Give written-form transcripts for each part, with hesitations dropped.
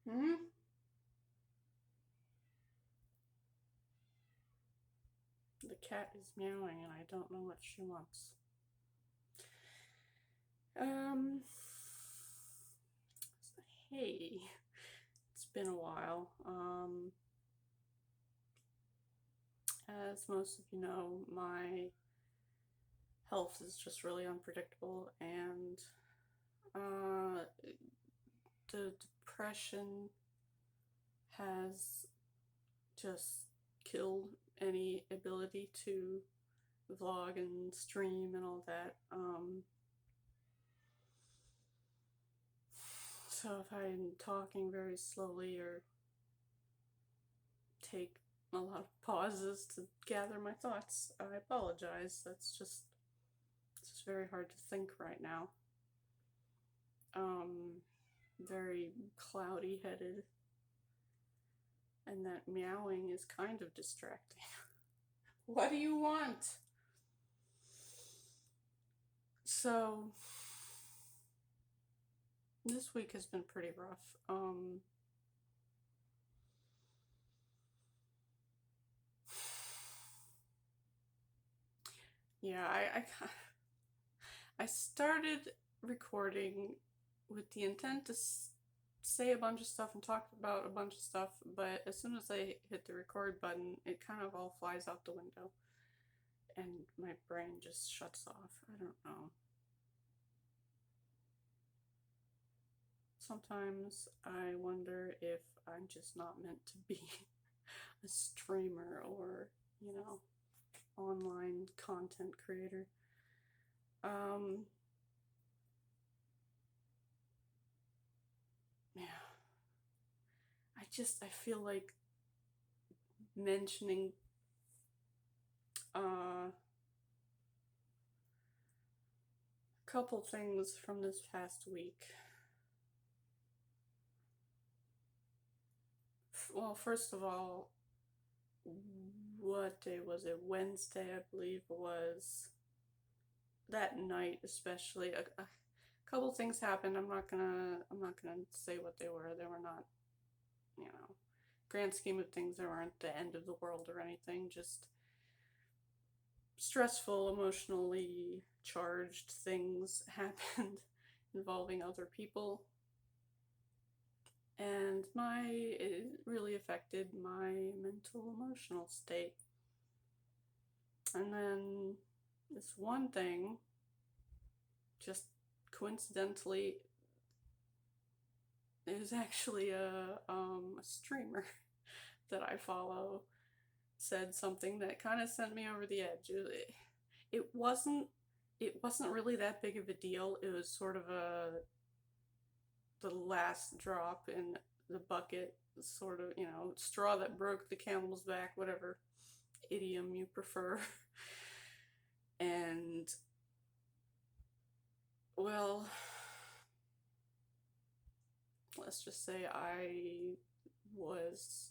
Hmm? The cat is meowing and I don't know what she wants. Um, hey, it's been a while. As most of you know, my health is just really unpredictable, and uh, the depression has just killed any ability to vlog and stream and all that. So if I'm talking very slowly or take a lot of pauses to gather my thoughts, I apologize. It's just very hard to think right now. Um, Very cloudy headed, and that meowing is kind of distracting. What do you want? So, this week has been pretty rough. Yeah, I started recording with the intent to say a bunch of stuff and talk about a bunch of stuff, but as soon as I hit the record button, it kind of all flies out the window and my brain just shuts off. I don't know. Sometimes I wonder if I'm just not meant to be a streamer or, you know, online content creator. Um, yeah, I feel like mentioning a couple things from this past week. Well, first of all, what day was it? Wednesday, I believe, was that night, especially. A couple things happened. I'm not gonna say what they were. They were not, you know, grand scheme of things. They weren't the end of the world or anything. Just stressful, emotionally charged things happened involving other people, and it really affected my mental emotional state. And then this one thing, just coincidentally, is actually a streamer that I follow said something that kind of sent me over the edge. It wasn't it wasn't really that big of a deal. It was sort of the last drop in the bucket, sort of, straw that broke the camel's back, whatever idiom you prefer. And, well, let's just say was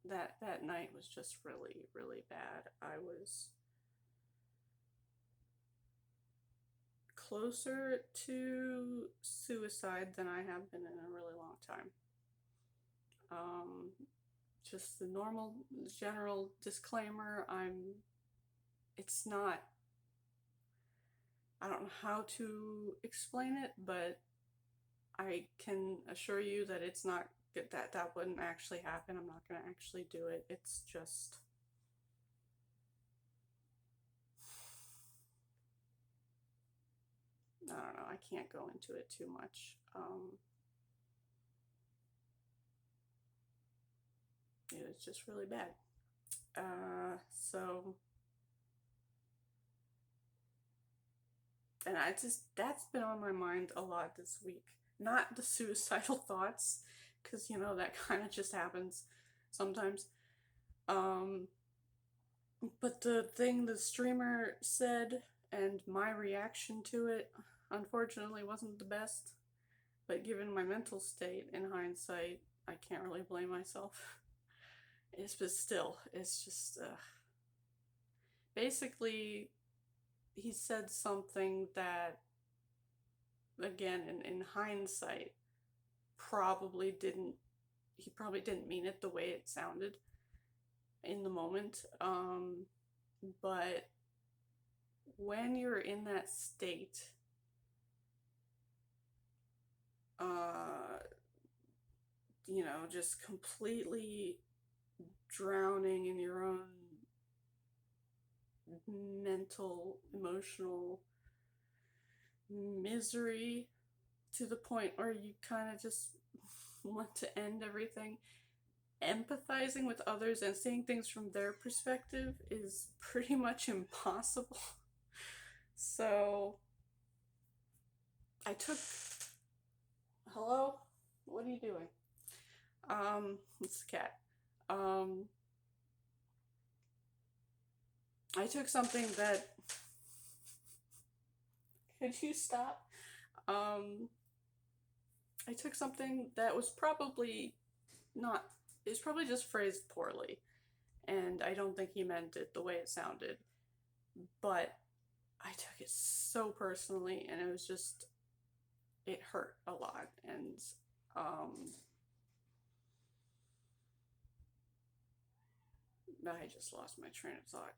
that night was just really, really bad. I was closer to suicide than I have been in a really long time. Um, just the normal general disclaimer, it's not, I don't know how to explain it, but I can assure you that it's not good, that wouldn't actually happen. I'm not going to actually do it. It's just, I don't know. I can't go into it too much. It was just really bad. So, and that's been on my mind a lot this week. Not the suicidal thoughts, because, that kind of just happens sometimes. Um, but the thing the streamer said and my reaction to it, unfortunately, wasn't the best. But given my mental state in hindsight, I can't really blame myself. But still, it's just basically he said something that, again, in hindsight, probably didn't he probably didn't mean it the way it sounded in the moment. But when you're in that state, just completely drowning in your own mental, emotional misery to the point where you kind of just want to end everything. Empathizing with others and seeing things from their perspective is pretty much impossible. So I took. Hello? What are you doing? It's the cat. I took something that. Could you stop? I took something that was probably not. It was probably just phrased poorly, and I don't think he meant it the way it sounded. But I took it so personally, and it was just. It hurt a lot, and I just lost my train of thought.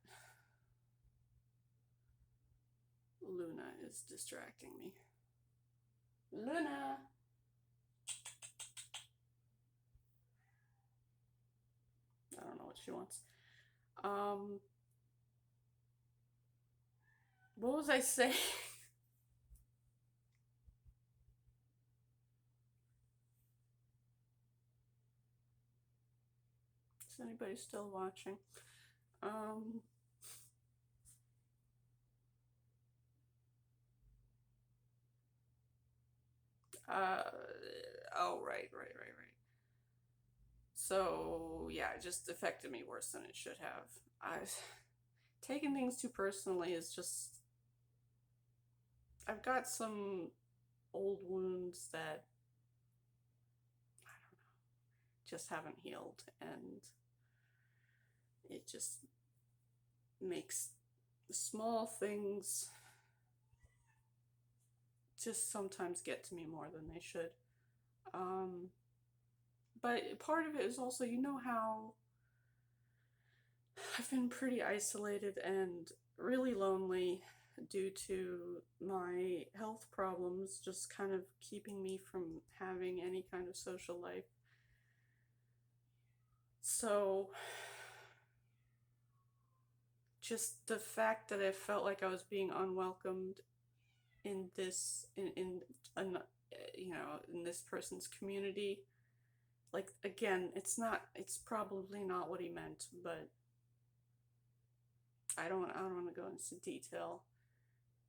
Luna is distracting me. Luna! I don't know what she wants. What was I saying? Is anybody still watching? Oh, right. So, yeah, it just affected me worse than it should have. Taking things too personally is just. I've got some old wounds that, I don't know, just haven't healed, and it just makes small things just sometimes get to me more than they should. But part of it is also, how I've been pretty isolated and really lonely due to my health problems, just kind of keeping me from having any kind of social life. So, just the fact that I felt like I was being unwelcomed in this in this person's community, like, again, it's probably not what he meant, but I don't want to go into detail.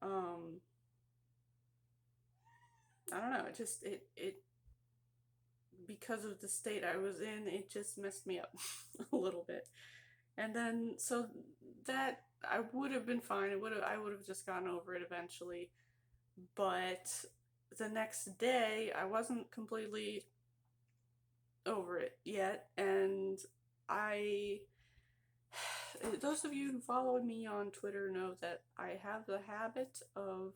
I don't know, it because of the state I was in, it just messed me up a little bit. And then, so that I would have been fine. I would have just gotten over it eventually. But the next day, I wasn't completely over it yet, and those of you who follow me on Twitter know that I have the habit of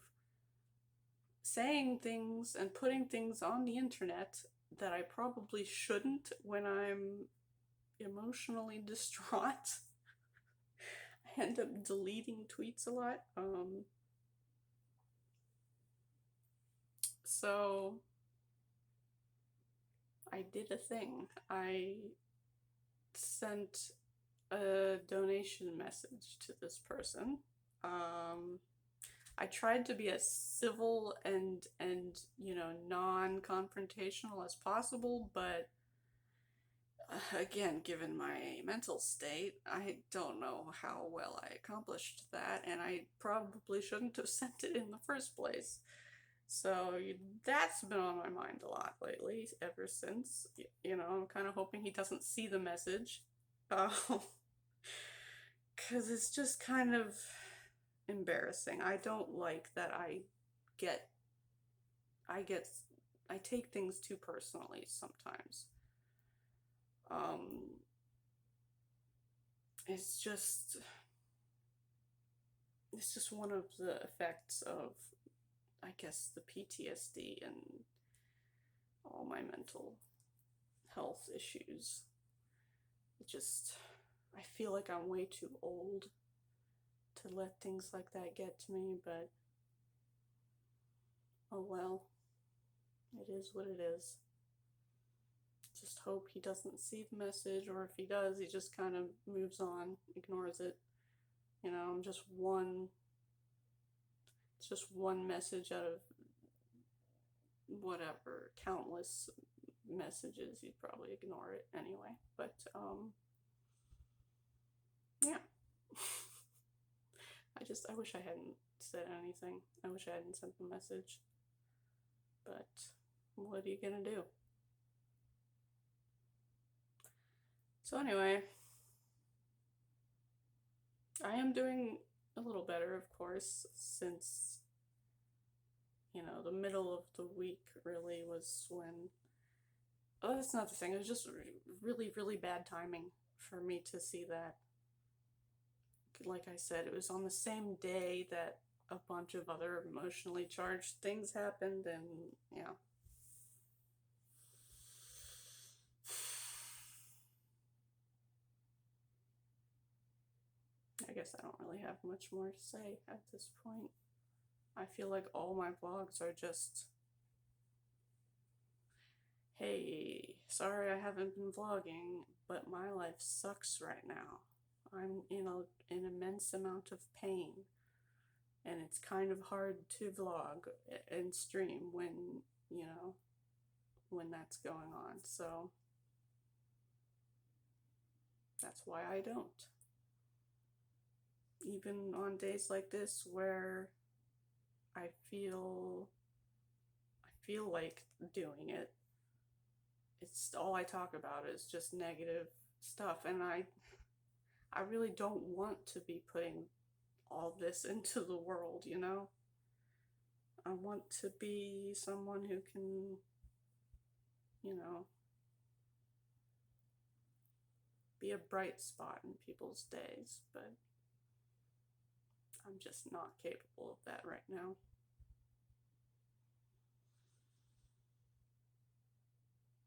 saying things and putting things on the internet that I probably shouldn't when I'm emotionally distraught. I end up deleting tweets a lot. So I did a thing. I sent a donation message to this person. I tried to be as civil and non-confrontational as possible, but again, given my mental state, I don't know how well I accomplished that, and I probably shouldn't have sent it in the first place. So that's been on my mind a lot lately, ever since. I'm kind of hoping he doesn't see the message. Because it's just kind of embarrassing. I don't like that I take things too personally sometimes. It's just one of the effects of, I guess, the PTSD and all my mental health issues. I feel like I'm way too old to let things like that get to me, but oh well, it is what it is. Just hope he doesn't see the message, or if he does, he just kind of moves on, ignores it. You know, it's just one message out of whatever, countless messages. You'd probably ignore it anyway, but yeah. I wish I hadn't said anything. I wish I hadn't sent the message, but what are you gonna do? So anyway, I am doing a little better, of course, since, the middle of the week really was when, oh, that's not the thing, it was just really, really bad timing for me to see that. Like I said, it was on the same day that a bunch of other emotionally charged things happened, and yeah. I guess I don't really have much more to say at this point. I feel like all my vlogs are just, hey, sorry I haven't been vlogging, but my life sucks right now. I'm in an immense amount of pain, and it's kind of hard to vlog and stream when, when that's going on. So that's why I don't. Even on days like this where I feel like doing it, it's all I talk about is just negative stuff, and I really don't want to be putting all this into the world, I want to be someone who can, be a bright spot in people's days, but I'm just not capable of that right now.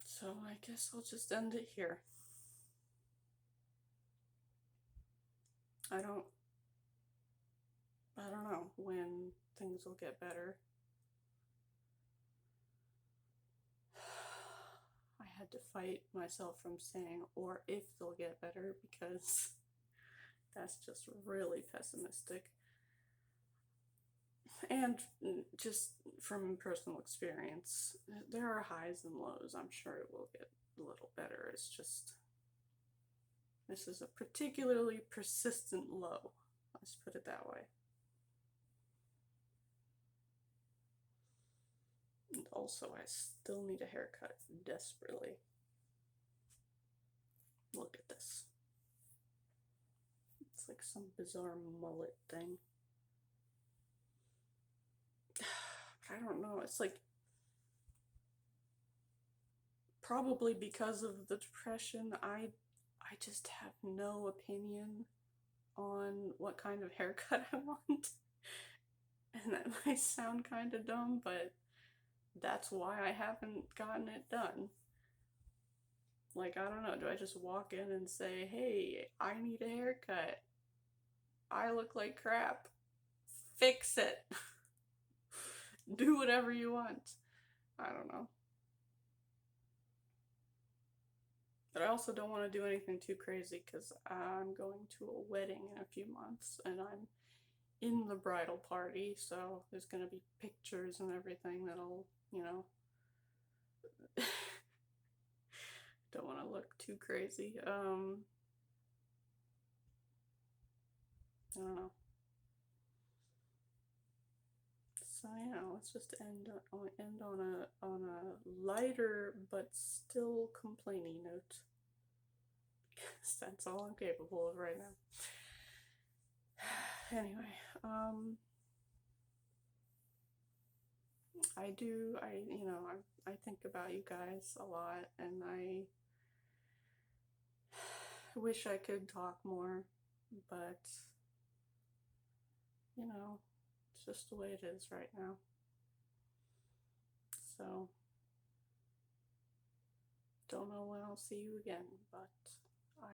So I guess I'll just end it here. I don't know when things will get better. I had to fight myself from saying, or if they'll get better, because that's just really pessimistic. And just from personal experience, there are highs and lows. I'm sure it will get a little better. It's just, this is a particularly persistent low. Let's put it that way. And also, I still need a haircut desperately. Look at this. It's like some bizarre mullet thing. I don't know. It's like, probably because of the depression, I just have no opinion on what kind of haircut I want. And that might sound kind of dumb, but that's why I haven't gotten it done. Like, I don't know, do I just walk in and say, hey, I need a haircut, I look like crap, fix it? Do whatever you want. I don't know. But I also don't want to do anything too crazy, because I'm going to a wedding in a few months, and I'm in the bridal party, so there's going to be pictures and everything that'll, don't want to look too crazy. I don't know. So yeah, let's just end on a lighter but still complaining note, because that's all I'm capable of right now. Anyway, I think about you guys a lot, and I wish I could talk more, but it's just the way it is right now. So don't know when I'll see you again, but